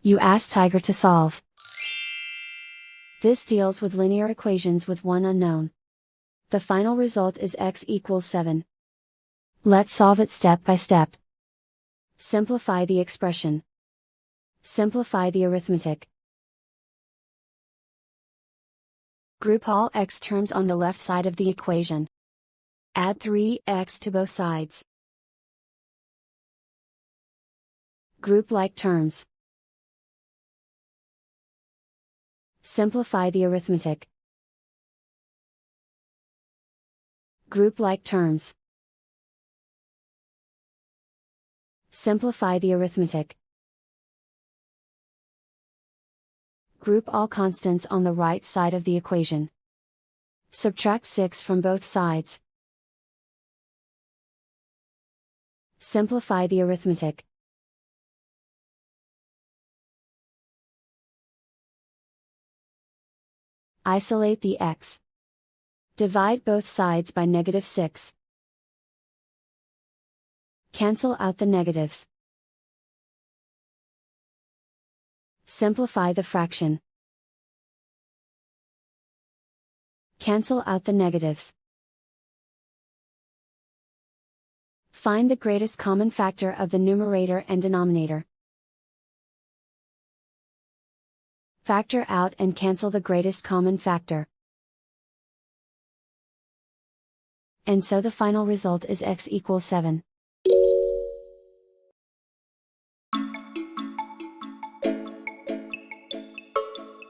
You ask Tiger to solve. This deals with linear equations with one unknown. The final result is x equals 7. Let's solve it step by step. Simplify the expression. Simplify the arithmetic. Group all x terms on the left side of the equation. Add 3x to both sides. Group like terms. Simplify the arithmetic. Group like terms. Simplify the arithmetic. Group all constants on the right side of the equation. Subtract 6 from both sides. Simplify the arithmetic. Isolate the x. Divide both sides by -6. Cancel out the negatives. Simplify the fraction. Cancel out the negatives. Find the greatest common factor of the numerator and denominator. Factor out and cancel the greatest common factor. And so the final result is x equals 7.